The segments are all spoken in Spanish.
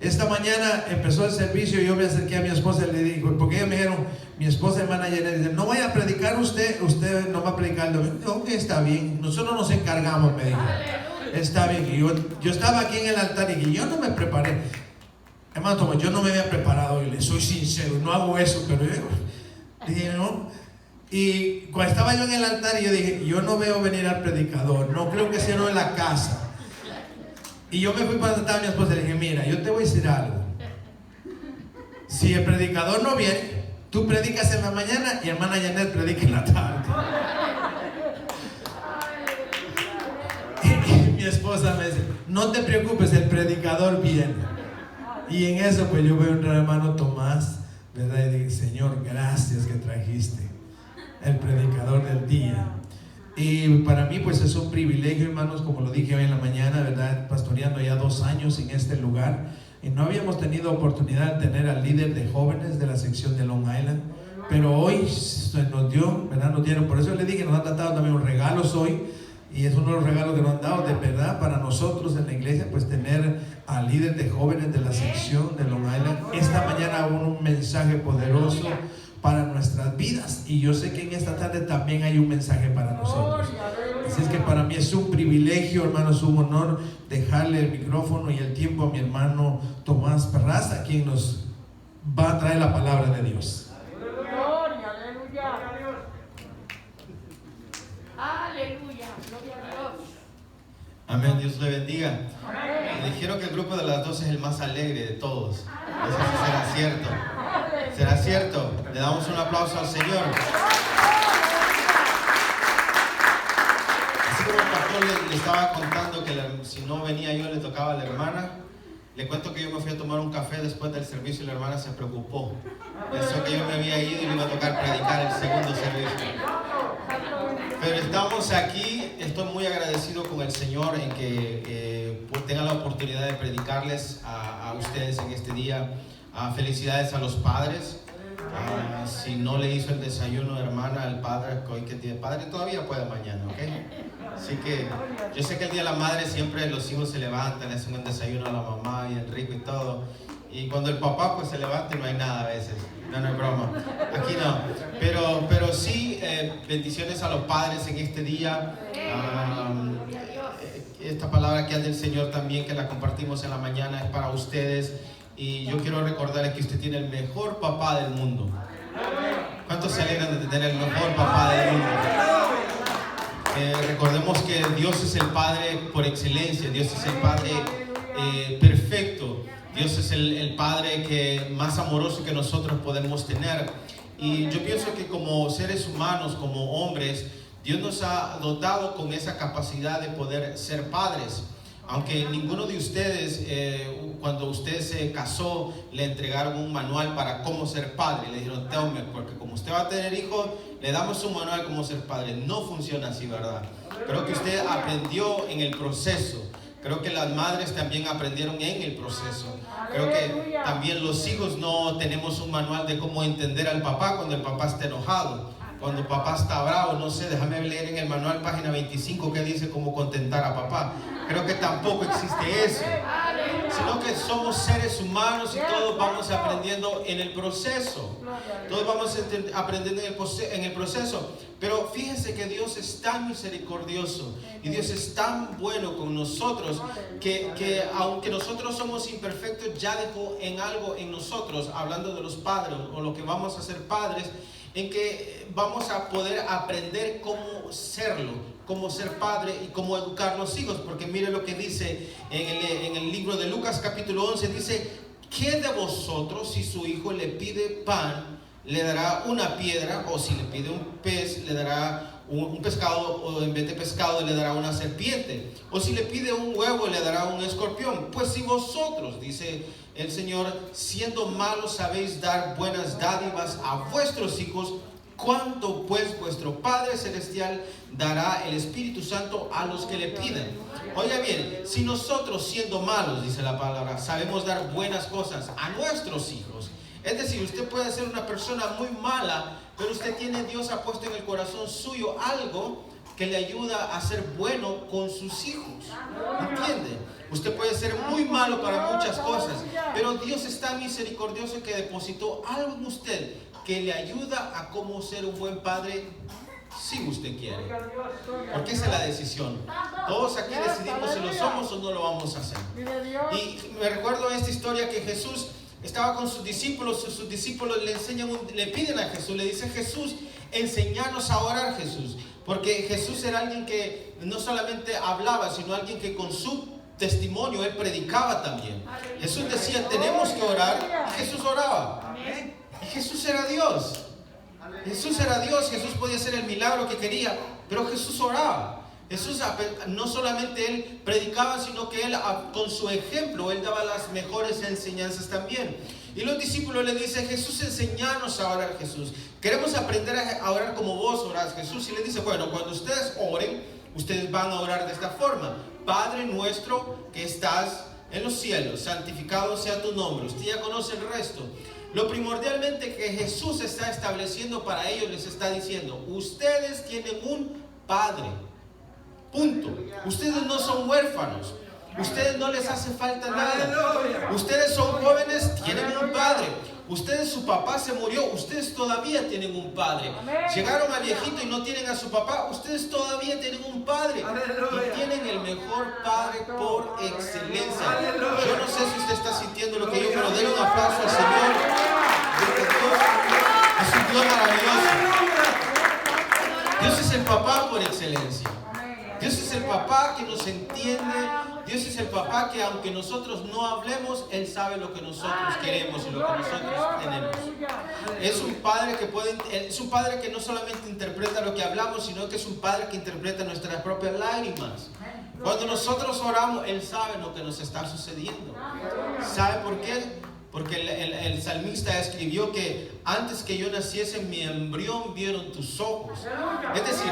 Esta mañana empezó el servicio y yo me acerqué a mi esposa y le dije, porque ellos me dijeron, mi esposa hermana Janet dice, no vaya a predicar usted no va a predicar el domingo. Ok, está bien, nosotros nos encargamos, me dijo. Está bien. Y yo estaba aquí en el altar y yo no me preparé. Hermano Tomás, yo no me había preparado y le soy sincero, no hago eso, pero yo dije, no. Y cuando estaba yo en el altar, yo dije, yo no veo venir al predicador, no creo que sea uno en la casa. Y yo me fui para donde estaba mi esposa y le dije, mira, yo te voy a decir algo. Si el predicador no viene, tú predicas en la mañana y hermana Janet predica en la tarde. Y mi esposa me dice, no te preocupes, el predicador viene. Y en eso pues yo veo a un hermano Tomás, ¿verdad? Y dije, Señor, gracias que trajiste el predicador del día. Y para mí pues es un privilegio, hermanos, como lo dije hoy en la mañana, ¿verdad? Pastoreando ya 2 años en este lugar. Y no habíamos tenido oportunidad de tener al líder de jóvenes de la sección de Long Island. Pero hoy nos dio, ¿verdad? Nos dieron, por eso le dije, nos han dado también regalos hoy. Y es uno de los regalos que nos han dado de verdad para nosotros en la iglesia, pues tener al líder de jóvenes de la sección de Long Island. Esta mañana hubo un mensaje poderoso para nuestras vidas, y yo sé que en esta tarde también hay un mensaje para nosotros. Así es que para mí es un privilegio, hermanos, un honor dejarle el micrófono y el tiempo a mi hermano Tomás Perraza, quien nos va a traer la palabra de Dios. Gloria, aleluya. Aleluya, gloria a Dios. Amén, Dios le bendiga. Amén. Me dijeron que el grupo de las 12 es el más alegre de todos. No sé si será cierto. ¿Será cierto? Le damos un aplauso al Señor. Así como el pastor le estaba contando que si no venía yo le tocaba a la hermana, le cuento que yo me fui a tomar un café después del servicio y la hermana se preocupó. Pensó que yo me había ido y me iba a tocar predicar el segundo servicio. Pero estamos aquí, estoy muy agradecido con el Señor en que tenga la oportunidad de predicarles a ustedes en este día. Felicidades a los padres. Si no le hizo el desayuno, hermana, el padre, hoy que tiene padre, todavía puede mañana, ¿ok? Así que yo sé que el día de la madre siempre los hijos se levantan, le hacen un desayuno a la mamá y el rico y todo. Y cuando el papá pues se levanta y no hay nada a veces. No es broma. Aquí no. Pero sí, bendiciones a los padres en este día. Esta palabra que es del Señor también, que la compartimos en la mañana, es para ustedes. Y yo quiero recordarles que usted tiene el mejor papá del mundo. ¿Cuántos se alegran de tener el mejor papá del mundo? Recordemos que Dios es el Padre por excelencia. Dios es el Padre perfecto. Dios es el Padre que más amoroso que nosotros podemos tener. Y yo pienso que como seres humanos, como hombres, Dios nos ha dotado con esa capacidad de poder ser padres. Aunque ninguno de ustedes, cuando usted se casó, le entregaron un manual para cómo ser padre. Le dijeron, tome, porque como usted va a tener hijos, le damos un manual cómo ser padre. No funciona así, ¿verdad? Creo que usted aprendió en el proceso. Creo que las madres también aprendieron en el proceso. Creo que también los hijos no tenemos un manual de cómo entender al papá cuando el papá está enojado. Cuando el papá está bravo, no sé, déjame leer en el manual página 25 que dice cómo contentar a papá. Creo que tampoco existe eso, sino que somos seres humanos y todos vamos aprendiendo en el proceso. Todos vamos aprendiendo en el proceso. Pero fíjense que Dios es tan misericordioso y Dios es tan bueno con nosotros que aunque nosotros somos imperfectos, ya dejó en algo en nosotros, hablando de los padres o lo que vamos a ser padres, en que vamos a poder aprender cómo serlo, cómo ser padre y cómo educar a los hijos. Porque mire lo que dice en el libro de Lucas capítulo 11, dice, ¿qué de vosotros si su hijo le pide pan, le dará una piedra? O si le pide un pez, le dará un pescado, o en vez de pescado le dará una serpiente? O si le pide un huevo, le dará un escorpión. Pues si vosotros, dice el Señor, siendo malos sabéis dar buenas dádivas a vuestros hijos, ¿cuánto pues vuestro Padre Celestial dará el Espíritu Santo a los que le pidan? Oiga bien, si nosotros siendo malos, dice la palabra, sabemos dar buenas cosas a nuestros hijos, es decir, usted puede ser una persona muy mala, pero usted tiene, Dios ha puesto en el corazón suyo algo que le ayuda a ser bueno con sus hijos. ¿Entiende? Usted puede ser muy malo para muchas cosas, Pero Dios es tan misericordioso que depositó algo en usted que le ayuda a cómo ser un buen padre si usted quiere. Porque esa es la decisión. Todos aquí decidimos si lo somos o no lo vamos a hacer. Y me recuerdo esta historia que Jesús estaba con sus discípulos le piden a Jesús, le dicen: Jesús, enséñanos a orar, Jesús. Porque Jesús era alguien que no solamente hablaba, sino alguien que con su testimonio él predicaba también. Jesús decía: tenemos que orar, y Jesús oraba. Y Jesús era Dios. Jesús era Dios, Jesús podía hacer el milagro que quería, pero Jesús oraba. Jesús no solamente él predicaba, sino que él con su ejemplo él daba las mejores enseñanzas también. Y los discípulos le dicen: Jesús, enséñanos a orar, Jesús. Queremos aprender a orar como vos orás, Jesús. Y le dice: bueno, cuando ustedes oren, ustedes van a orar de esta forma: Padre nuestro que estás en los cielos, santificado sea tu nombre. Usted ya conoce el resto. Lo primordialmente que Jesús está estableciendo para ellos, les está diciendo: ustedes tienen un Padre. Punto. Ustedes no son huérfanos. Ustedes no les hace falta nada. Ustedes son jóvenes, tienen un padre. Ustedes, su papá se murió, ustedes todavía tienen un padre. Llegaron a viejito y no tienen a su papá, ustedes todavía tienen un padre. Y tienen el mejor padre por excelencia. Yo no sé si usted está sintiendo lo que yo, pero denle un aplauso al Señor. Porque Dios es un Dios maravilloso. Dios es el papá por excelencia. Dios es el papá que nos entiende. Dios es el papá que aunque nosotros no hablemos, Él sabe lo que nosotros queremos y lo que nosotros tenemos. Es un padre que no solamente interpreta lo que hablamos, sino que es un padre que interpreta nuestras propias lágrimas. Cuando nosotros oramos, Él sabe lo que nos está sucediendo. ¿Sabe por qué? Porque el salmista escribió que antes que yo naciese en mi embrión vieron tus ojos. Es decir,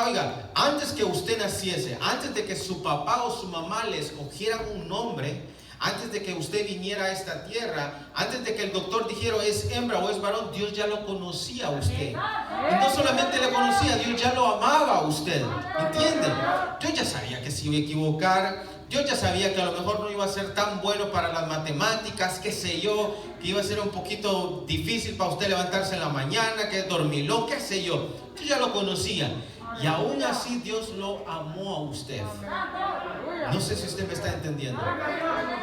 oiga, antes que usted naciese, antes de que su papá o su mamá le escogieran un nombre, antes de que usted viniera a esta tierra, antes de que el doctor dijera es hembra o es varón, Dios ya lo conocía a usted. Y no solamente le conocía, Dios ya lo amaba a usted. ¿Entiende? Dios ya sabía que se iba a equivocar. Yo ya sabía que a lo mejor no iba a ser tan bueno para las matemáticas, qué sé yo, que iba a ser un poquito difícil para usted levantarse en la mañana, que es dormilón, qué sé yo. Yo ya lo conocía. Y aún así Dios lo amó a usted. No sé si usted me está entendiendo.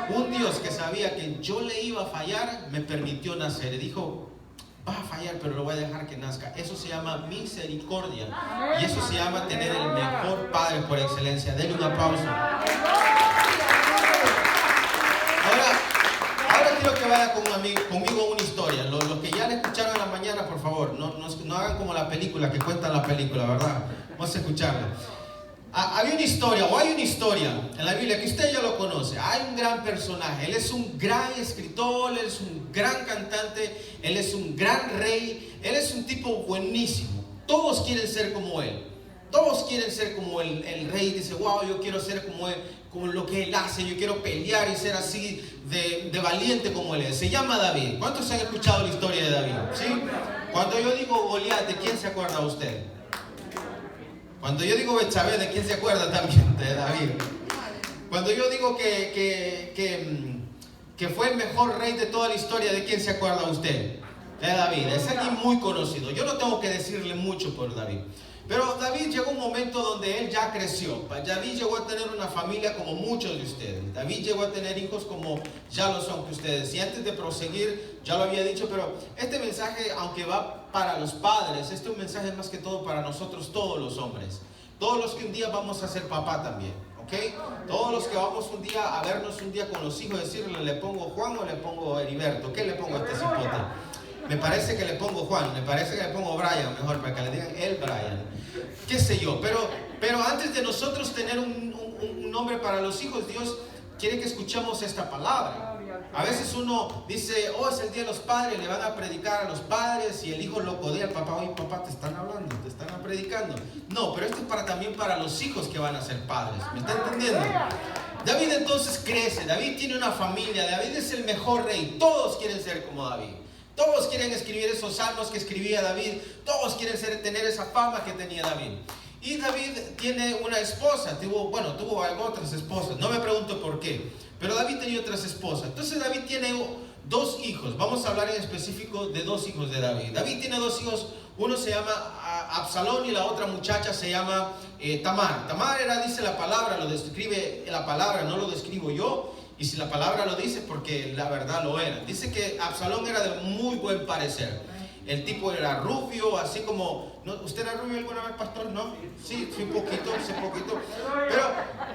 Un Dios que sabía que yo le iba a fallar, me permitió nacer. Y dijo: va a fallar, pero lo voy a dejar que nazca. Eso se llama misericordia. Y eso se llama tener el mejor padre por excelencia. Denle un aplauso. Ahora quiero que vaya conmigo a una historia. Los que ya la escucharon en la mañana, por favor, no hagan como la película, que cuentan la película, ¿verdad? Vamos a escucharla. Hay una historia en la Biblia que usted ya lo conoce. Hay un gran personaje. Él es un gran escritor, él es un gran cantante, él es un gran rey, él es un tipo buenísimo. Todos quieren ser como él. Todos quieren ser como él. El rey dice: wow, yo quiero ser como él, como lo que él hace. Yo quiero pelear y ser así de valiente como él es. Se llama David. ¿Cuántos han escuchado la historia de David? ¿Sí? Cuando yo digo Goliat, ¿de quién se acuerda usted? Cuando yo digo Betsabé, ¿de quién se acuerda también? De David. Cuando yo digo que fue el mejor rey de toda la historia, ¿de quién se acuerda usted? De David. Es alguien muy conocido. Yo no tengo que decirle mucho por David. Pero David llegó un momento donde él ya creció. David llegó a tener una familia como muchos de ustedes. David llegó a tener hijos como ya lo son ustedes. Y antes de proseguir, ya lo había dicho, pero este mensaje, aunque va para los padres, este es un mensaje más que todo para nosotros, todos los hombres. Todos los que un día vamos a ser papá también. ¿Ok? Todos los que vamos un día a vernos un día con los hijos, decirle: ¿le pongo Juan o le pongo Heriberto? ¿Qué le pongo a este cipote? Me parece que le pongo Juan, me parece que le pongo Brian, mejor, para que le digan el Brian. Qué sé yo, pero antes de nosotros tener un nombre para los hijos, Dios quiere que escuchemos esta palabra. A veces uno dice: oh, es el día de los padres, le van a predicar a los padres, y el hijo lo codea al papá: oye, papá, te están hablando, te están predicando. No, pero esto es también para los hijos que van a ser padres. ¿Me está entendiendo? David entonces crece, David tiene una familia, David es el mejor rey, todos quieren ser como David. Todos quieren escribir esos salmos que escribía David. Todos quieren tener esa fama que tenía David. Y David tiene una esposa. Tuvo otras esposas. No me pregunto por qué. Pero David tenía otras esposas. Entonces David tiene dos hijos. Vamos a hablar en específico de dos hijos de David. David tiene dos hijos. Uno se llama Absalón y la otra muchacha se llama Tamar. Tamar era, dice la palabra, lo describe la palabra, no lo describo yo. Y si la palabra lo dice, porque la verdad lo era. Dice que Absalón era de muy buen parecer. El tipo era rubio, así como... ¿no? ¿Usted era rubio alguna vez, pastor? ¿No? Sí, un poquito, un poquito.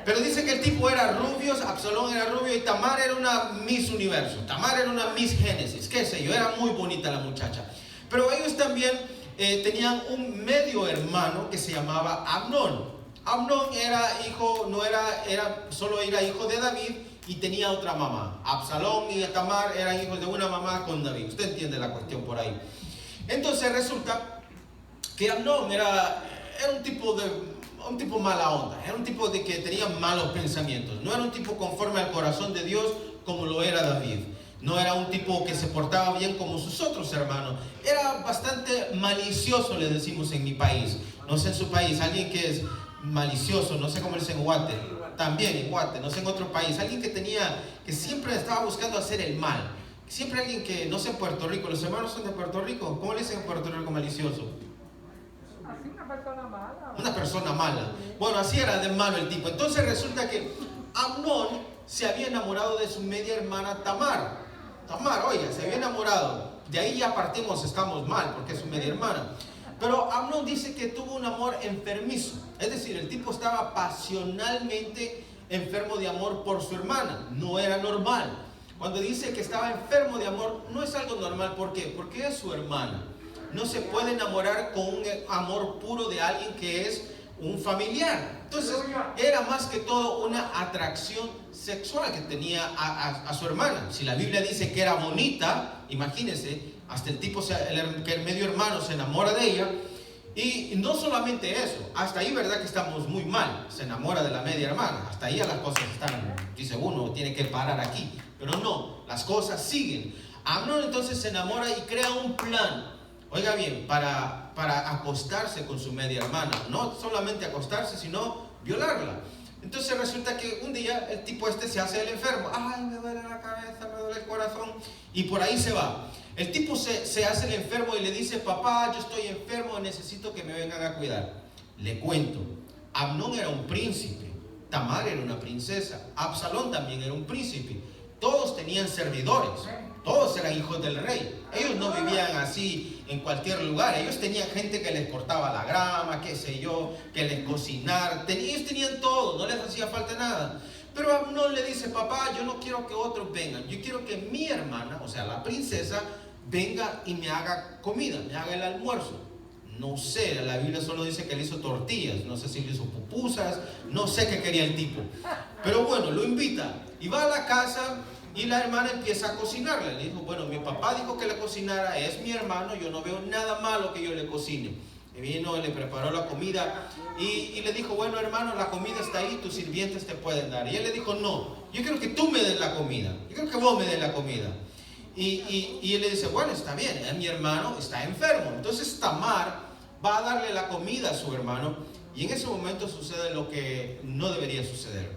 Pero dice que el tipo era rubio, Absalón era rubio y Tamar era una Miss Universo. Tamar era una Miss Génesis, qué sé yo, era muy bonita la muchacha. Pero ellos también tenían un medio hermano que se llamaba Amnón. Amnón era hijo, solo era hijo de David y tenía otra mamá. Absalón y Tamar eran hijos de una mamá con David. Usted entiende la cuestión por ahí. Entonces resulta que Amnón era un tipo mala onda, era un tipo de que tenía malos pensamientos, no era un tipo conforme al corazón de Dios como lo era David, no era un tipo que se portaba bien como sus otros hermanos, era bastante malicioso, le decimos en mi país, no sé en su país, alguien que es malicioso, no sé cómo es en Guate, también en Guate, no sé en otro país, alguien que siempre estaba buscando hacer el mal. Siempre alguien que, no sé, en Puerto Rico, los hermanos son de Puerto Rico, ¿cómo le dicen en Puerto Rico malicioso? Así una persona mala. Una persona mala. Bueno, así era de malo el tipo. Entonces resulta que Amnón se había enamorado de su media hermana Tamar. Tamar, oiga, se había enamorado. De ahí ya partimos, estamos mal, porque es su media hermana. Pero Amnón dice que tuvo un amor enfermizo. Es decir, el tipo estaba pasionalmente enfermo de amor por su hermana. No era normal. Cuando dice que estaba enfermo de amor, no es algo normal. ¿Por qué? Porque es su hermana. No se puede enamorar con un amor puro de alguien que es un familiar. Entonces, era más que todo una atracción sexual que tenía a su hermana. Si la Biblia dice que era bonita, imagínense, hasta el tipo, que el medio hermano se enamora de ella. Y no solamente eso, hasta ahí verdad que estamos muy mal, se enamora de la media hermana, hasta ahí ya las cosas están, dice uno, tiene que parar aquí, pero no, las cosas siguen. Amnón entonces se enamora y crea un plan, oiga bien, para acostarse con su media hermana, no solamente acostarse, sino violarla. Entonces resulta que un día el tipo se hace el enfermo, ay, me duele la cabeza, me duele el corazón, y por ahí se va. El tipo se hace el enfermo y le dice, papá, yo estoy enfermo, necesito que me vengan a cuidar. Le cuento, Amnón era un príncipe, Tamar era una princesa, Absalón también era un príncipe. Todos tenían servidores, todos eran hijos del rey. Ellos no vivían así en cualquier lugar, ellos tenían gente que les cortaba la grama, qué sé yo, que les cocinara. Ellos tenían todo, no les hacía falta nada. Pero Amnón le dice, papá, yo no quiero que otros vengan, yo quiero que mi hermana, o sea, la princesa, venga y me haga comida, me haga el almuerzo. No sé, la Biblia solo dice que le hizo tortillas, no sé si le hizo pupusas, no sé qué quería el tipo. Pero bueno, lo invita y va a la casa y la hermana empieza a cocinarle. Le dijo, bueno, mi papá dijo que le cocinara, es mi hermano, yo no veo nada malo que yo le cocine. Y vino, le preparó la comida y le dijo, bueno hermano, la comida está ahí, tus sirvientes te pueden dar. Y él le dijo, no, yo quiero que tú me des la comida, yo quiero que vos me des la comida. Y él le dice, bueno, está bien, mi hermano está enfermo. Entonces Tamar va a darle la comida a su hermano y en ese momento sucede lo que no debería suceder.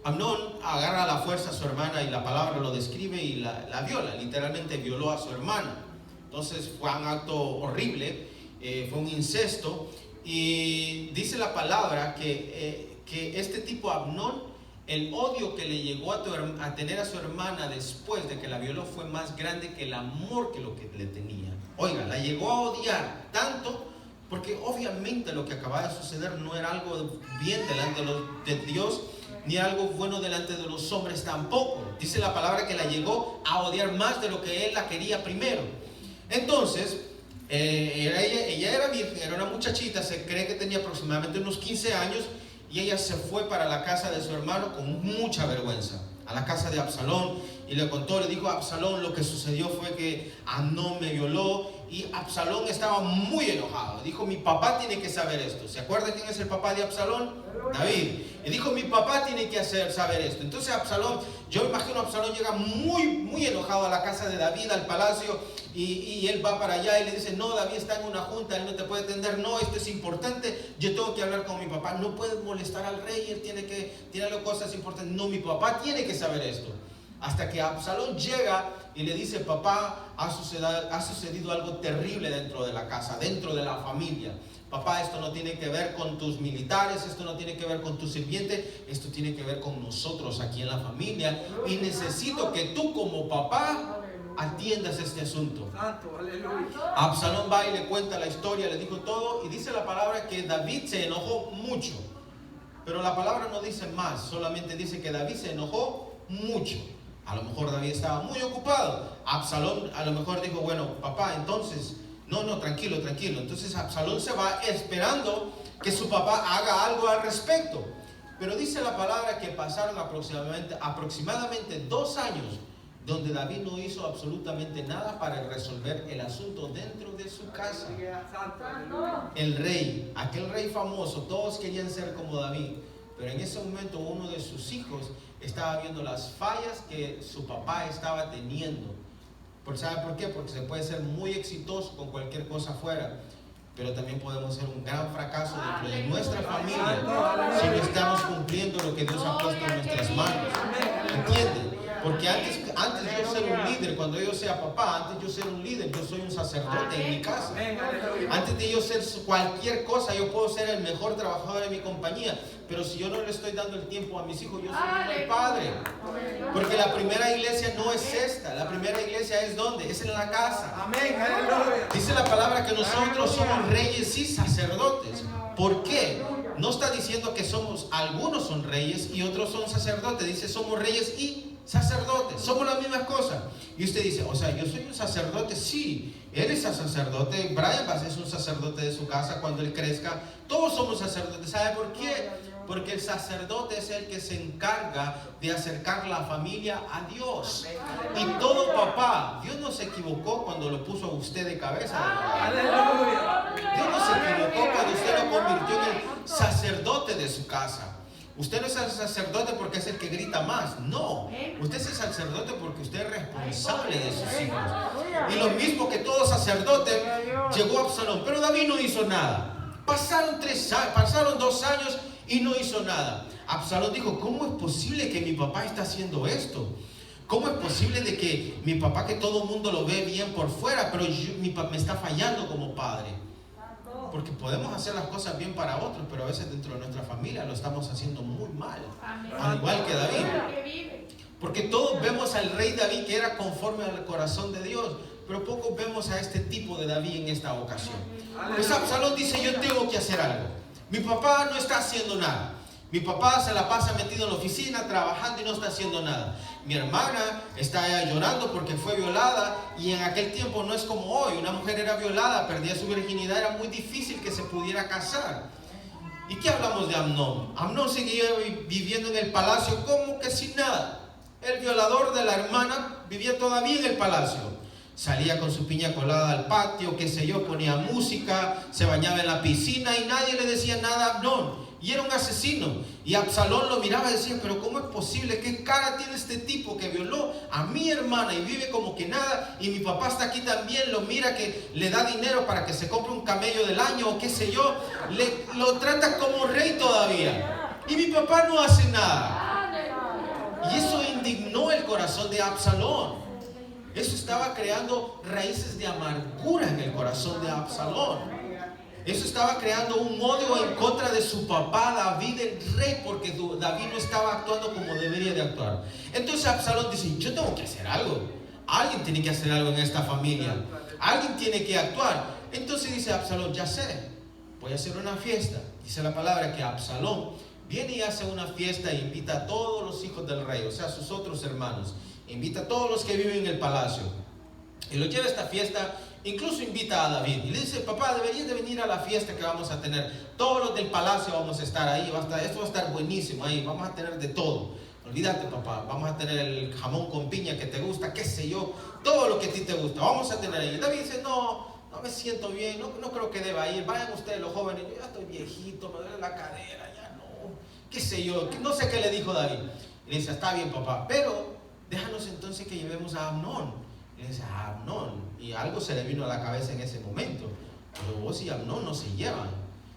Amnón agarra a la fuerza a su hermana y la palabra lo describe y la viola, literalmente violó a su hermana. Entonces fue un acto horrible, fue un incesto y dice la palabra que este tipo Amnón, el odio que le llegó a tener a su hermana después de que la violó fue más grande que el amor que lo que le tenía. Oiga, la llegó a odiar tanto porque obviamente lo que acababa de suceder no era algo bien delante de Dios, ni algo bueno delante de los hombres tampoco. Dice la palabra que la llegó a odiar más de lo que él la quería primero. Entonces, ella era virgen, era una muchachita, se cree que tenía aproximadamente unos 15 años, y ella se fue para la casa de su hermano con mucha vergüenza, a la casa de Absalón, y le contó, le dijo a Absalón, lo que sucedió fue que Amnón me violó, y Absalón estaba muy enojado. Dijo, mi papá tiene que saber esto. ¿Se acuerda quién es el papá de Absalón? David. Y dijo, mi papá tiene que saber esto. Entonces Absalón, yo imagino Absalón llega muy enojado a la casa de David, al palacio, y él va para allá y le dice, no, David está en una junta, él no te puede atender, no, esto es importante, yo tengo que hablar con mi papá, no puedes molestar al rey, él tiene cosas importantes, no, mi papá tiene que saber esto. Hasta que Absalón llega y le dice: papá, ha sucedido algo terrible dentro de la casa, dentro de la familia. Papá, esto no tiene que ver con tus militares, esto no tiene que ver con tu sirviente, esto tiene que ver con nosotros aquí en la familia. Y necesito que tú como papá atiendas este asunto. Absalón va y le cuenta la historia, le dijo todo, y dice la palabra que David se enojó mucho. Pero la palabra no dice más, solamente dice que David se enojó mucho. A lo mejor David estaba muy ocupado. Absalón a lo mejor dijo: bueno, papá, entonces, no, tranquilo. Entonces Absalón se va esperando que su papá haga algo al respecto. Pero dice la palabra que pasaron aproximadamente 2 años donde David no hizo absolutamente nada para resolver el asunto dentro de su casa. El rey, aquel rey famoso, todos querían ser como David, pero en ese momento uno de sus hijos estaba viendo las fallas que su papá estaba teniendo. ¿Sabe por qué? Porque se puede ser muy exitoso con cualquier cosa afuera, pero también podemos ser un gran fracaso dentro de nuestra familia si no estamos cumpliendo lo que Dios ha puesto en nuestras manos. ¿Entienden? Porque antes yo ser un líder, cuando yo sea papá, antes yo ser un líder, yo soy un sacerdote en mi casa. Antes de yo ser cualquier cosa, yo puedo ser el mejor trabajador de mi compañía, pero si yo no le estoy dando el tiempo a mis hijos, yo soy un mal padre. Porque la primera iglesia no es esta, la primera iglesia es ¿dónde? Es en la casa. Dice la palabra que nosotros somos reyes y sacerdotes. ¿Por qué? No está diciendo que algunos son reyes y otros son sacerdotes. Dice somos reyes y sacerdotes, somos las mismas cosas. Y usted dice: o sea, yo soy un sacerdote. Sí, él es un sacerdote. Brian Bass es un sacerdote de su casa cuando él crezca. Todos somos sacerdotes. ¿Sabe por qué? Porque el sacerdote es el que se encarga de acercar la familia a Dios. Y todo papá, Dios no se equivocó cuando lo puso a usted de cabeza. Dios no se equivocó cuando usted lo convirtió en el sacerdote de su casa. Usted no es el sacerdote porque es el que grita más. No, usted es el sacerdote porque usted es responsable de sus hijos. Y lo mismo que todo sacerdote, llegó Absalón, pero David no hizo nada. Pasaron 2 años y no hizo nada. Absalón dijo: ¿cómo es posible que mi papá está haciendo esto? ¿Cómo es posible de que mi papá, que todo el mundo lo ve bien por fuera, pero mi papá me está fallando como padre? Porque podemos hacer las cosas bien para otros, pero a veces dentro de nuestra familia lo estamos haciendo muy mal. Al igual que David. Porque todos vemos al rey David que era conforme al corazón de Dios, pero pocos vemos a este tipo de David en esta ocasión. Pues Absalón dice: yo tengo que hacer algo. Mi papá no está haciendo nada. Mi papá se la pasa metido en la oficina trabajando y no está haciendo nada. Mi hermana está allá llorando porque fue violada, y en aquel tiempo no es como hoy. Una mujer era violada, perdía su virginidad, era muy difícil que se pudiera casar. ¿Y qué hablamos de Amnón? Amnón seguía viviendo en el palacio como que sin nada. El violador de la hermana vivía todavía en el palacio. Salía con su piña colada al patio, qué sé yo, ponía música, se bañaba en la piscina y nadie le decía nada a Amnón. Y era un asesino. Y Absalón lo miraba y decía: pero ¿cómo es posible? ¿Qué cara tiene este tipo que violó a mi hermana y vive como que nada? Y mi papá está aquí también, lo mira, que le da dinero para que se compre un camello del año o qué sé yo. Lo trata como rey todavía. Y mi papá no hace nada. Y eso indignó el corazón de Absalón. Eso estaba creando raíces de amargura en el corazón de Absalón. Eso estaba creando un odio en contra de su papá David, el rey, porque David no estaba actuando como debería de actuar. Entonces Absalón dice: yo tengo que hacer algo. Alguien tiene que hacer algo en esta familia. Alguien tiene que actuar. Entonces dice Absalón: ya sé, voy a hacer una fiesta. Dice la palabra que Absalón viene y hace una fiesta e invita a todos los hijos del rey, o sea, sus otros hermanos. Invita a todos los que viven en el palacio. Y lo lleva a esta fiesta. Incluso invita a David y le dice: papá, deberías de venir a la fiesta que vamos a tener. Todos los del palacio vamos a estar ahí. Esto va a estar buenísimo ahí. Vamos a tener de todo. Olvídate, papá. Vamos a tener el jamón con piña que te gusta, qué sé yo. Todo lo que a ti te gusta. Vamos a tener ahí. David dice: no me siento bien. No creo que deba ir. Vayan ustedes los jóvenes. Yo ya estoy viejito. Me duele la cadera. Ya no. Qué sé yo. No sé qué le dijo David. Y le dice: está bien, papá. Pero déjanos entonces que llevemos a Amnón. Y le dice: Amnón. Y algo se le vino a la cabeza en ese momento. Pero vos y Amnón no se llevan.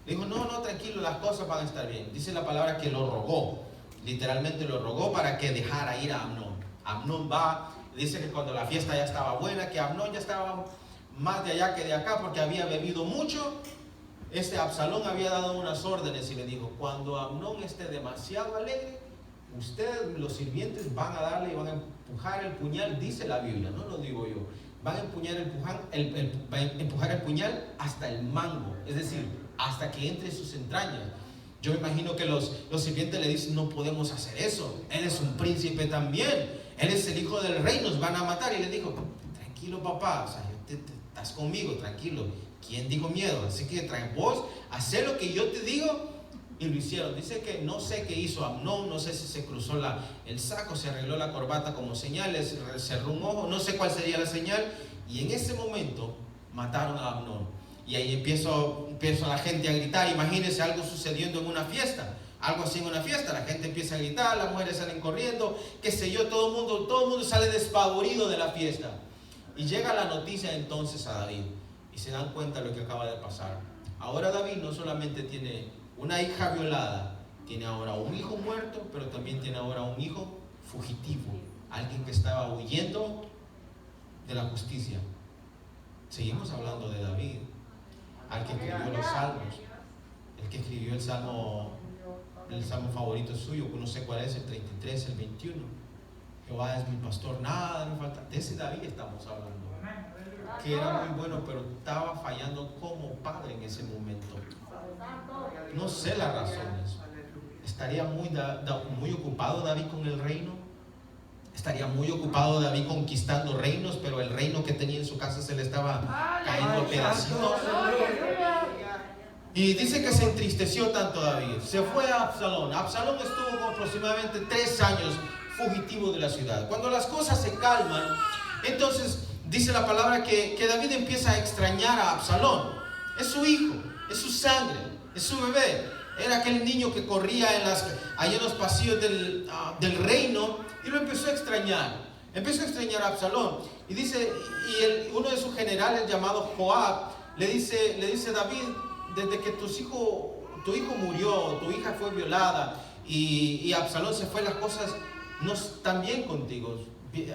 Le dijo: no, tranquilo, las cosas van a estar bien. Dice la palabra que lo rogó. Literalmente lo rogó para que dejara ir a Amnón. Amnón va, dice que cuando la fiesta ya estaba buena, que Amnón ya estaba más de allá que de acá porque había bebido mucho. Absalón había dado unas órdenes y le dijo: cuando Amnón esté demasiado alegre, ustedes, los sirvientes, van a darle y van a empujar el puñal, dice la Biblia, no lo digo yo. Van a empujar el puñal hasta el mango, es decir, hasta que entre sus entrañas. Yo me imagino que los sirvientes le dicen: no podemos hacer eso, él es un príncipe también, él es el hijo del rey, nos van a matar. Y le dijo: tranquilo papá, o sea, estás conmigo, tranquilo, ¿quién dijo miedo? Así que vos, haz lo que yo te digo. Y lo hicieron. Dice que no sé qué hizo Amnón, no sé si se cruzó el saco, se arregló la corbata como señales, cerró un ojo, no sé cuál sería la señal. Y en ese momento mataron a Amnón. Y ahí empieza la gente a gritar. Imagínense algo sucediendo en una fiesta, algo así en una fiesta. La gente empieza a gritar, las mujeres salen corriendo, qué sé yo, todo el mundo sale despavorido de la fiesta. Y llega la noticia entonces a David y se dan cuenta de lo que acaba de pasar. Ahora David no solamente tiene una hija violada, tiene ahora un hijo muerto, pero también tiene ahora un hijo fugitivo, alguien que estaba huyendo de la justicia. Seguimos hablando de David, al que escribió los salmos, el que escribió el salmo favorito suyo, no sé cuál es, el 33, el 21. Jehová es mi pastor, nada me falta. De ese David estamos hablando, que era muy bueno, pero estaba fallando como padre en ese momento. No sé las razones. ¿Estaría muy ocupado David con el reino? ¿Estaría muy ocupado David conquistando reinos, pero el reino que tenía en su casa se le estaba cayendo a pedacitos? Y dice que se entristeció tanto David. Se fue a Absalón. Absalón estuvo aproximadamente 3 años fugitivo de la ciudad. Cuando las cosas se calman, entonces dice la palabra que David empieza a extrañar a Absalón. Es su hijo, es su sangre, es su bebé. Era aquel niño que corría ahí en los pasillos del reino, y lo empezó a extrañar. Empezó a extrañar a Absalón. Y dice, uno de sus generales llamado Joab le dice: David, desde que tu hijo murió, tu hija fue violada y Absalón se fue, las cosas no están bien contigo.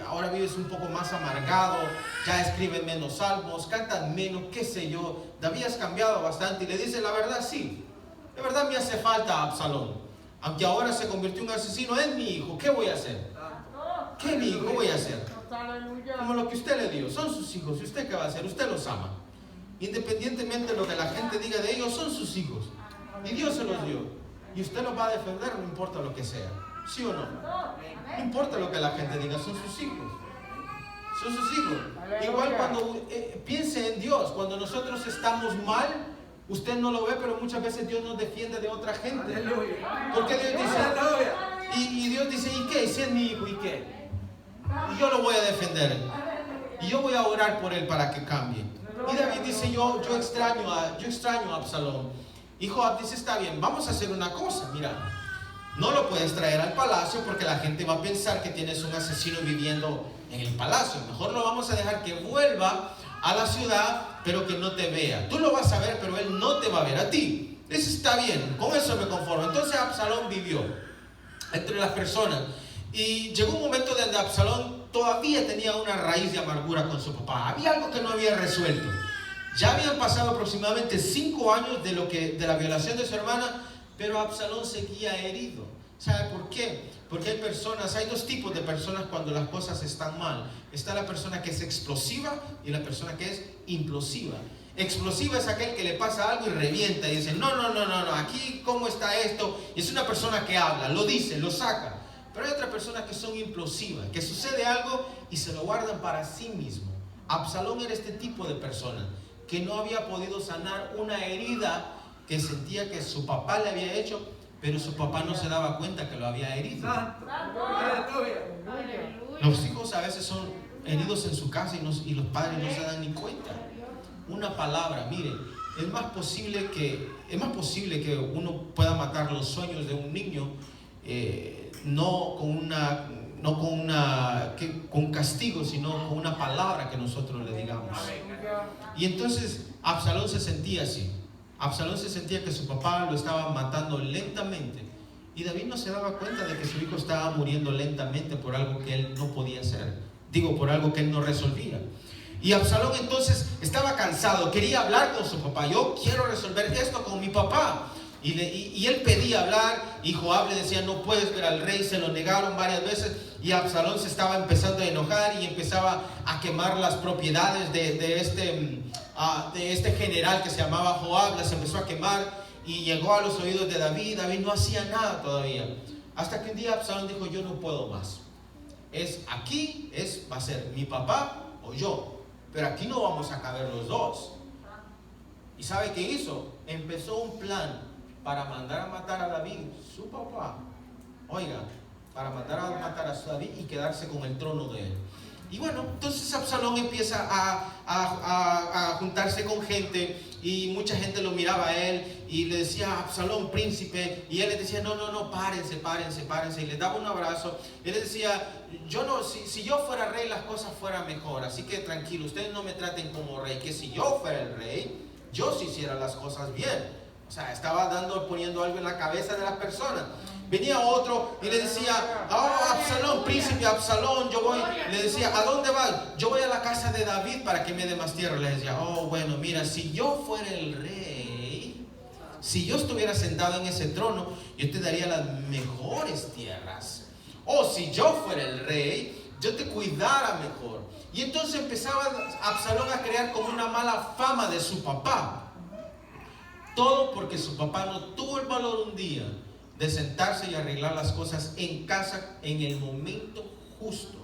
Ahora vives un poco más amargado, ya escriben menos salmos, cantan menos, qué sé yo. David has cambiado bastante. Y le dice: la verdad, sí, de verdad me hace falta Absalón. Aunque ahora se convirtió en un asesino, es mi hijo, ¿qué voy a hacer? ¿Qué mi hijo voy a hacer? Como lo que usted le dio, son sus hijos. ¿Y usted qué va a hacer? Usted los ama. Independientemente de lo que la gente diga de ellos, son sus hijos. Y Dios se los dio. Y usted los va a defender, no importa lo que sea. ¿Sí o no? No importa lo que la gente diga, son sus hijos. Son sus hijos. Igual cuando piense en Dios, cuando nosotros estamos mal, usted no lo ve, pero muchas veces Dios nos defiende de otra gente. Porque Dios dice, y Dios dice: ¿y qué? Si es mi hijo, ¿y qué? Y yo lo voy a defender. Y yo voy a orar por él para que cambie. Y David dice: yo extraño a Absalón. Y Joab dice: está bien, vamos a hacer una cosa, mira. No lo puedes traer al palacio porque la gente va a pensar que tienes un asesino viviendo en el palacio. Mejor lo vamos a dejar que vuelva a la ciudad, pero que no te vea. Tú lo vas a ver, pero él no te va a ver a ti. Dice: está bien, con eso me conformo. Entonces Absalón vivió entre las personas. Y llegó un momento donde Absalón todavía tenía una raíz de amargura con su papá. Había algo que no había resuelto. Ya habían pasado aproximadamente 5 años de la violación de su hermana, pero Absalón seguía herido. ¿Sabe por qué? Porque hay 2 tipos de personas cuando las cosas están mal. Está la persona que es explosiva y la persona que es implosiva. Explosiva es aquel que le pasa algo y revienta y dice: no, aquí ¿cómo está esto? Y es una persona que habla, lo dice, lo saca. Pero hay otras personas que son implosivas, que sucede algo y se lo guardan para sí mismo. Absalón era este tipo de persona que no había podido sanar una herida que sentía que su papá le había hecho, pero su papá no se daba cuenta que lo había herido. Los hijos a veces son heridos en su casa y los padres no se dan ni cuenta. Una palabra, mire, es más posible que uno pueda matar los sueños de un niño, no con castigo, sino con una palabra que nosotros le digamos. Y entonces Absalón se sentía así. Absalón se sentía que su papá lo estaba matando lentamente Y David no se daba cuenta de que su hijo estaba muriendo lentamente por algo que él no podía hacer. Digo, por algo que él no resolvía. Y Absalón entonces estaba cansado, quería hablar con su papá. Yo quiero resolver esto con mi papá. Y él pedía hablar, y Joab le decía, no puedes ver al rey. Se lo negaron varias veces, y Absalón se estaba empezando a enojar y empezaba a quemar las propiedades de este general que se llamaba Joab. Las empezó a quemar y llegó a los oídos de David. David no hacía nada todavía, hasta que un día Absalón dijo, yo no puedo más. Va a ser mi papá o yo, pero aquí no vamos a caber los dos. ¿Y sabe qué hizo? Empezó un plan para mandar a matar a David, su papá. Oiga, para mandar a matar a David y quedarse con el trono de él. Y bueno, entonces Absalón empieza a juntarse con gente, y mucha gente lo miraba a él y le decía, Absalón, príncipe, y él les decía, no, párense, y les daba un abrazo. Él les decía, si yo fuera rey, las cosas fueran mejor, así que tranquilo, ustedes no me traten como rey, que si yo fuera el rey, yo sí hiciera las cosas bien. O sea, estaba poniendo algo en la cabeza de las personas. Venía otro y le decía, Absalón, príncipe Absalón, le decía, ¿a dónde vas? Yo voy a la casa de David para que me dé más tierra. Le decía, bueno, mira, si yo fuera el rey, si yo estuviera sentado en ese trono, yo te daría las mejores tierras. O si yo fuera el rey, yo te cuidara mejor. Y entonces empezaba Absalón a crear como una mala fama de su papá. Todo porque su papá no tuvo el valor un día de sentarse y arreglar las cosas en casa en el momento justo.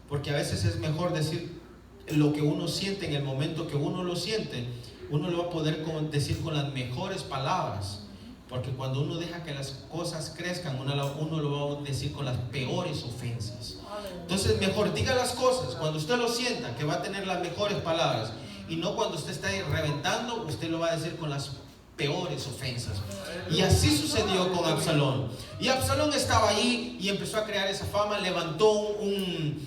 Porque a veces es mejor decir lo que uno siente en el momento que uno lo siente. Uno lo va a poder decir con las mejores palabras. Porque cuando uno deja que las cosas crezcan, uno lo va a decir con las peores ofensas. Entonces mejor diga las cosas cuando usted lo sienta, que va a tener las mejores palabras. Y no cuando usted está ahí reventando, usted lo va a decir con las peores ofensas. Y así sucedió con Absalón. Y Absalón estaba ahí y empezó a crear esa fama. Levantó un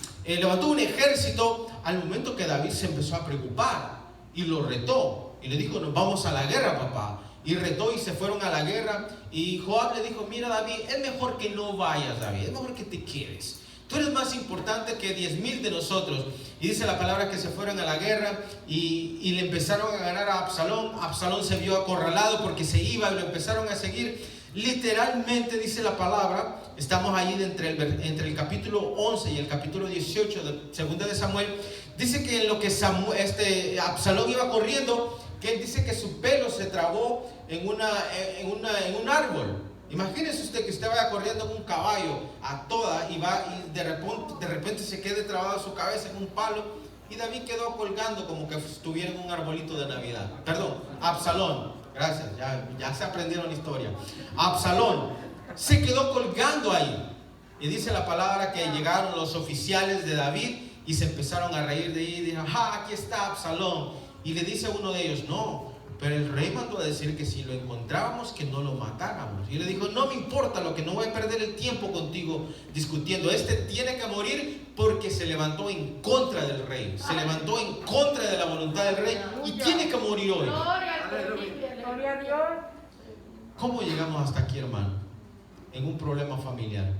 ejército. Al momento que David se empezó a preocupar y lo retó y le dijo, nos vamos a la guerra, papá. Y retó y se fueron a la guerra. Y Joab le dijo, mira, David, es mejor que no vayas, David, es mejor que te quedes. Tú eres más importante que 10,000 de nosotros. Y dice la palabra que se fueron a la guerra y le empezaron a ganar a Absalón. Absalón se vio acorralado porque se iba y lo empezaron a seguir. Literalmente dice la palabra, estamos ahí entre el capítulo 11 y el capítulo 18 de 2 de Samuel. Dice que en lo que Absalón iba corriendo, que él dice que su pelo se trabó en un árbol. Imagínese usted que usted vaya corriendo en un caballo a toda y de repente se quede trabado su cabeza en un palo, y David quedó colgando como que estuviera en un arbolito de Navidad. Perdón, Absalón, gracias, ya se aprendieron la historia. Absalón se quedó colgando ahí, y dice la palabra que llegaron los oficiales de David y se empezaron a reír de ahí y dijeron, aquí está Absalón. Y le dice a uno de ellos, no, pero el rey mandó a decir que si lo encontrábamos, que no lo matáramos. Y le dijo, no me importa, lo que no voy a perder el tiempo contigo discutiendo. Este tiene que morir porque se levantó en contra del rey. Se levantó en contra de la voluntad del rey y tiene que morir hoy. Gloria a Dios. ¿Cómo llegamos hasta aquí, hermano? En un problema familiar.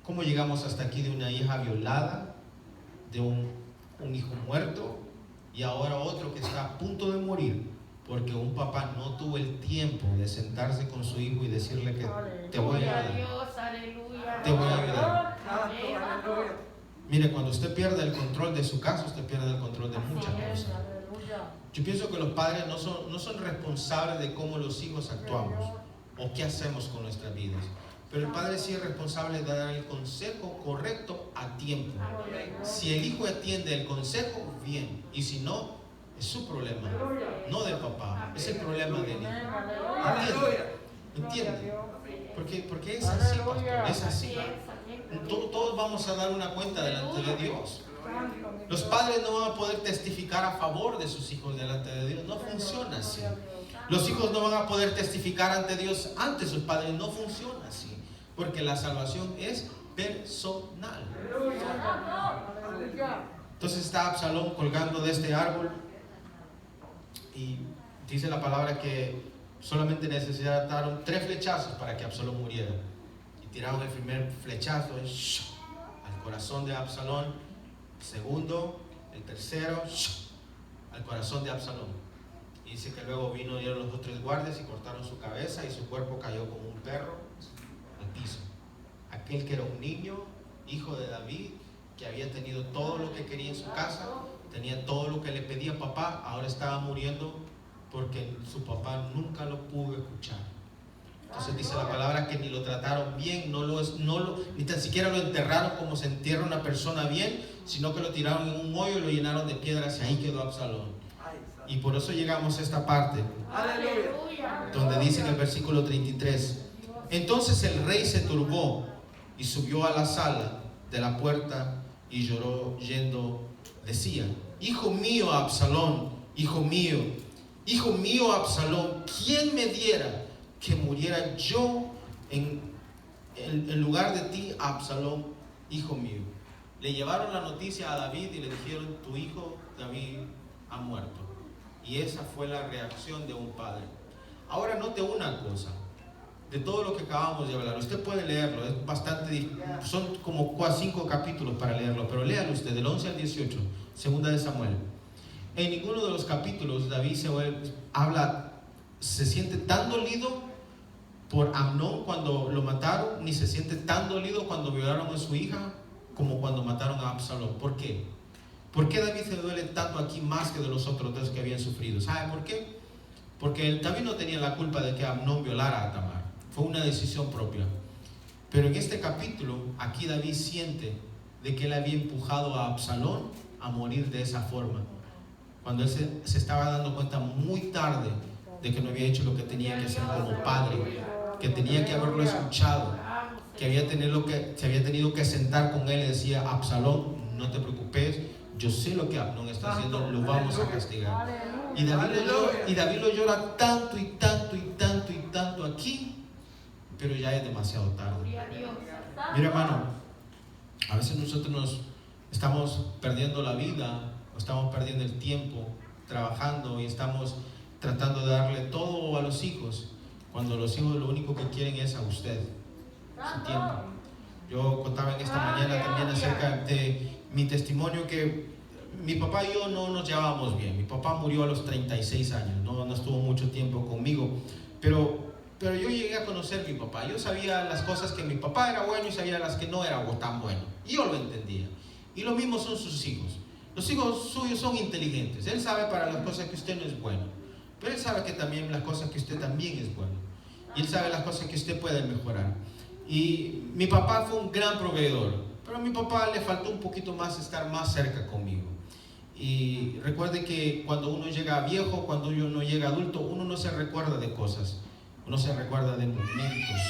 ¿Cómo llegamos hasta aquí de una hija violada, de un hijo muerto, y ahora otro que está a punto de morir porque un papá no tuvo el tiempo de sentarse con su hijo y decirle que te voy a ayudar? Te voy a ayudar. Mire, cuando usted pierde el control de su casa, usted pierde el control de muchas cosas. Yo pienso que los padres no son responsables de cómo los hijos actuamos o qué hacemos con nuestras vidas. Pero el padre sí es responsable de dar el consejo correcto a tiempo. Si el hijo atiende el consejo, bien. Y si no, es su problema, no del papá. Es el problema del hijo. ¿Entiende? Porque es así, pastor, es así. Todos vamos a dar una cuenta delante de Dios. Los padres no van a poder testificar a favor de sus hijos delante de Dios. No funciona así. Los hijos no van a poder testificar ante Dios ante sus padres. No funciona así. Porque la salvación es personal. Entonces está Absalón colgando de este árbol. Y dice la palabra que solamente necesitaron 3 flechazos para que Absalón muriera. Y tiraron el primer flechazo al corazón de Absalón, el segundo, el tercero, al corazón de Absalón. Y dice que luego vinieron los otros guardias y cortaron su cabeza y su cuerpo cayó como un perro al piso. Aquel que era un niño, hijo de David, que había tenido todo lo que quería en su casa, tenía todo lo que le pedía papá, ahora estaba muriendo porque su papá nunca lo pudo escuchar. Entonces dice la palabra que ni lo trataron bien, ni tan siquiera lo enterraron como se entierra una persona bien, sino que lo tiraron en un hoyo y lo llenaron de piedras y ahí quedó Absalón. Y por eso llegamos a esta parte, donde dice en el versículo 33, entonces el rey se turbó y subió a la sala de la puerta y lloró yendo, decía, hijo mío Absalón, hijo mío Absalón, ¿quién me diera que muriera yo en lugar de ti, Absalón, hijo mío? Le llevaron la noticia a David y le dijeron, tu hijo David ha muerto. Y esa fue la reacción de un padre. Ahora note una cosa, de todo lo que acabamos de hablar, usted puede leerlo, es bastante, son como 5 capítulos para leerlo, pero léalo usted, del 11 al 18, segunda de Samuel. En ninguno de los capítulos David se siente tan dolido por Amnón cuando lo mataron, ni se siente tan dolido cuando violaron a su hija como cuando mataron a Absalón. ¿Por qué? ¿Por qué David se duele tanto aquí más que de los otros 2 que habían sufrido? ¿Sabe por qué? Porque David no tenía la culpa de que Amnón violara a Tamar, fue una decisión propia. Pero en este capítulo, aquí David siente de que él había empujado a Absalón a morir de esa forma, cuando él se estaba dando cuenta muy tarde de que no había hecho lo que tenía que hacer como padre, que tenía que haberlo escuchado, que se había tenido que sentar con él y decía, Absalón, no te preocupes, yo sé lo que Amnón está haciendo, lo vamos a castigar. Y David lo llora tanto y tanto y tanto y tanto aquí, pero ya es demasiado tarde. Mira, hermano, a veces nosotros nos estamos perdiendo la vida, o estamos perdiendo el tiempo trabajando y estamos tratando de darle todo a los hijos, cuando los hijos lo único que quieren es a usted, su tiempo. Yo contaba en esta mañana también acerca de mi testimonio, que mi papá y yo no nos llevábamos bien. Mi papá murió a los 36 años, no estuvo mucho tiempo conmigo, pero yo llegué a conocer a mi papá. Yo sabía las cosas que mi papá era bueno y sabía las que no era tan bueno, y yo lo entendía. Y lo mismo son sus hijos. Los hijos suyos son inteligentes. Él sabe para las cosas que usted no es bueno, pero él sabe que también las cosas que usted también es bueno, y él sabe las cosas que usted puede mejorar. Y mi papá fue un gran proveedor, pero a mi papá le faltó un poquito más estar más cerca conmigo. Y recuerde que cuando uno llega viejo, cuando uno llega adulto, uno no se recuerda de cosas, uno se recuerda de momentos.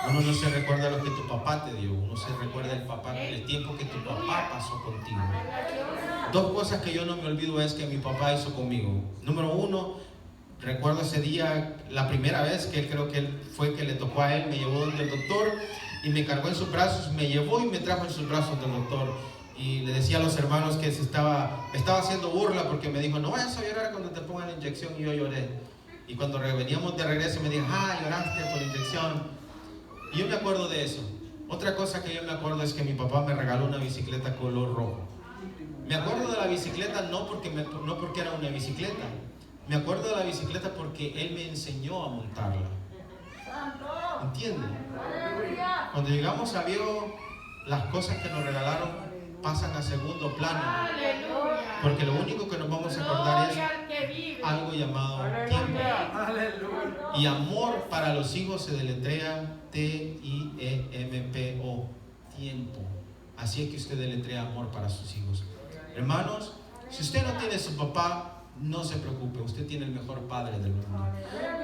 Uno no se recuerda lo que tu papá te dio, uno se recuerda el tiempo que tu papá pasó contigo. 2 cosas que yo no me olvido es que mi papá hizo conmigo. Número 1, recuerdo ese día, la primera vez que creo que fue que le tocó a él, me llevó donde el doctor y me cargó en sus brazos, me llevó y me trajo en sus brazos del doctor. Y le decía a los hermanos que me estaba haciendo burla, porque me dijo, no vayas a llorar cuando te pongan la inyección, y yo lloré. Y cuando veníamos de regreso me dijo, lloraste por la inyección. Y yo me acuerdo de eso. Otra cosa que yo me acuerdo es que mi papá me regaló una bicicleta color rojo. Me acuerdo de la bicicleta no porque era una bicicleta. Me acuerdo de la bicicleta porque él me enseñó a montarla. ¿Entiende? Cuando llegamos a viejo, las cosas que nos regalaron pasan a segundo plano. Porque lo único que nos vamos a acordar es algo llamado tiempo. Y amor para los hijos se deletrea T-I-E-M-P-O, tiempo. Así es que usted deletrea amor para sus hijos. Hermanos, si usted no tiene su papá, no se preocupe, usted tiene el mejor padre del mundo.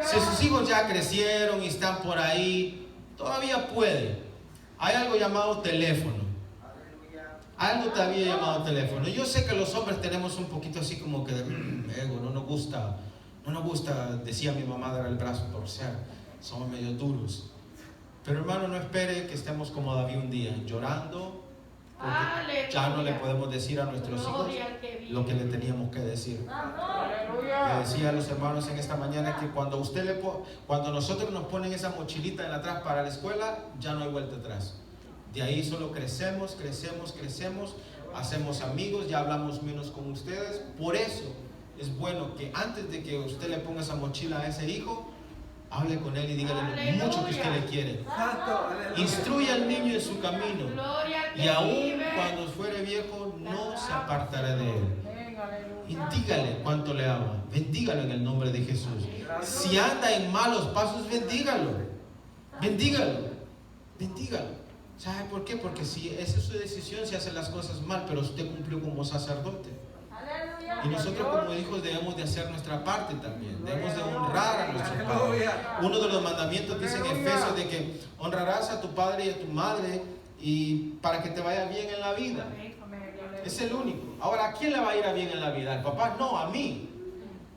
Si sus hijos ya crecieron y están por ahí, todavía puede. Hay algo llamado teléfono. Algo todavía llamado teléfono. Yo sé que los hombres tenemos un poquito así como que de ego, no nos gusta, decía mi mamá, dar el brazo a torcer, somos medio duros. Pero hermano, no espere que estemos como David un día, llorando, porque ya no le podemos decir a nuestros hijos lo que le teníamos que decir. Le decía a los hermanos en esta mañana que cuando nosotros nos ponen esa mochilita en atrás para la escuela, ya no hay vuelta atrás. De ahí solo crecemos, hacemos amigos, ya hablamos menos con ustedes. Por eso es bueno que antes de que usted le ponga esa mochila a ese hijo, hable con él y dígale lo mucho que usted le quiere. Instruya al niño en su camino, y aún cuando fuere viejo no se apartará de él. Y dígale cuánto le ama. Bendígalo en el nombre de Jesús. Si anda en malos pasos, bendígalo. ¿Sabe por qué? Porque si esa es su decisión, se hacen las cosas mal, pero usted cumplió como sacerdote. Y nosotros como hijos debemos de hacer nuestra parte también. Debemos de honrar a nuestros padres. Uno de los mandamientos dice en Efesios de que honrarás a tu padre y a tu madre y para que te vaya bien en la vida. Es el único. Ahora, ¿a quién le va a ir a bien en la vida? ¿Al papá? No, a mí.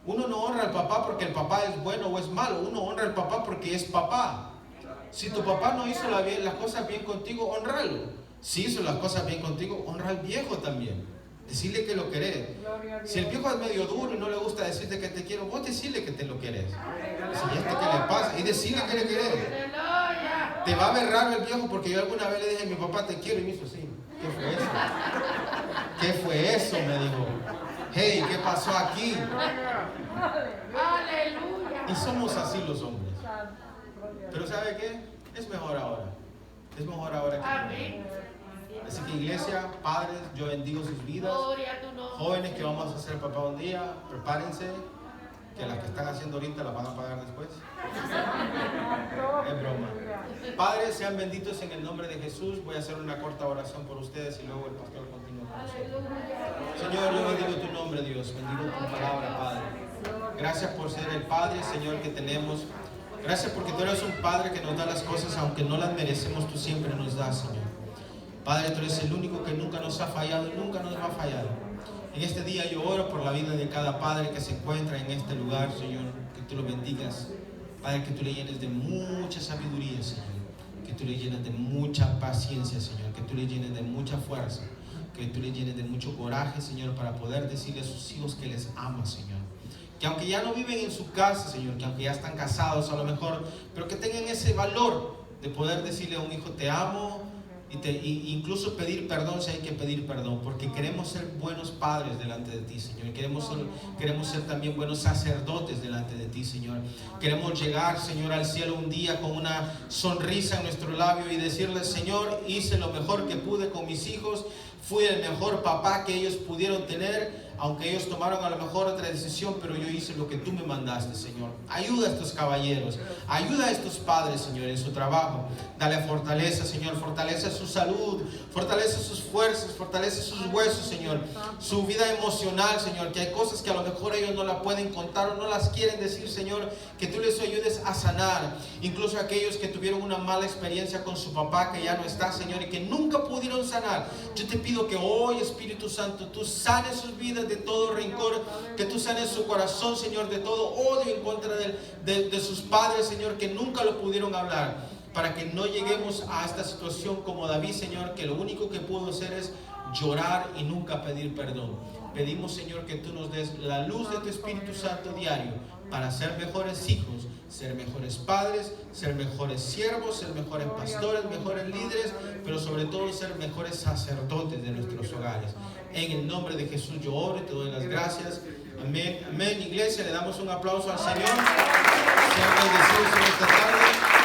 Uno no honra al papá porque el papá es bueno o es malo. Uno honra al papá porque es papá. Si tu papá no hizo las cosas bien contigo, honralo. Si hizo las cosas bien contigo, honra al viejo también. Decirle que lo querés. Si el viejo es medio duro y no le gusta decirte que te quiero, vos decirle que te lo querés. Si esto que le pasa, y decirle que le querés. Te va a ver raro el viejo porque yo alguna vez le dije a mi papá te quiero y me hizo así. ¿Qué fue eso? ¿Qué fue eso? Me dijo. Hey, ¿qué pasó aquí? Y somos así los hombres. Pero ¿sabe qué? Es mejor ahora. Es mejor ahora que nunca. Así que iglesia, padres, yo bendigo sus vidas. Jóvenes que vamos a ser papá un día, prepárense, que las que están haciendo ahorita las van a pagar después. Es broma. Padres, sean benditos en el nombre de Jesús. Voy a hacer una corta oración por ustedes y luego el pastor continúa con nosotros. Señor, yo bendigo tu nombre, Dios. Bendigo tu palabra, Padre. Gracias por ser el Padre, Señor, que tenemos. Gracias porque tú eres un Padre que nos da las cosas, aunque no las merecemos, tú siempre nos das, Señor. Padre, tú eres el único que nunca nos ha fallado y nunca nos va a fallar. En este día yo oro por la vida de cada padre que se encuentra en este lugar, Señor. Que tú lo bendigas. Padre, que tú le llenes de mucha sabiduría, Señor. Que tú le llenes de mucha paciencia, Señor. Que tú le llenes de mucha fuerza. Que tú le llenes de mucho coraje, Señor, para poder decirle a sus hijos que les ama, Señor. Que aunque ya no viven en su casa, Señor, que aunque ya están casados a lo mejor, pero que tengan ese valor de poder decirle a un hijo, te amo, y incluso pedir perdón si hay que pedir perdón, porque queremos ser buenos padres delante de ti, Señor. Queremos ser también buenos sacerdotes delante de ti, Señor. Queremos llegar, Señor, al cielo un día con una sonrisa en nuestro labio y decirle, Señor, hice lo mejor que pude con mis hijos, fui el mejor papá que ellos pudieron tener, aunque ellos tomaron a lo mejor otra decisión, pero yo hice lo que tú me mandaste, Señor. Ayuda a estos caballeros, ayuda a estos padres, Señor, en su trabajo. Dale fortaleza, Señor, fortalece su salud, fortalece sus fuerzas, fortalece sus huesos, Señor. Su vida emocional, Señor, que hay cosas que a lo mejor ellos no la pueden contar o no las quieren decir, Señor, que tú les ayudes a sanar. Incluso aquellos que tuvieron una mala experiencia con su papá que ya no está, Señor, y que nunca pudieron sanar. Yo te pido que hoy, Espíritu Santo, tú sanes sus vidas de todo rencor, que tú sanes su corazón, Señor, de todo odio en contra de sus padres, Señor, que nunca lo pudieron hablar, para que no lleguemos a esta situación como David, Señor, que lo único que pudo hacer es llorar y nunca pedir perdón. Pedimos, Señor, que tú nos des la luz de tu Espíritu Santo diario para ser mejores hijos, ser mejores padres, ser mejores siervos, ser mejores pastores, mejores líderes, pero sobre todo ser mejores sacerdotes de nuestros hogares. En el nombre de Jesús yo oro y te doy las gracias. Amén, amén. Iglesia, le damos un aplauso al Señor. Sean bendecidos en esta tarde.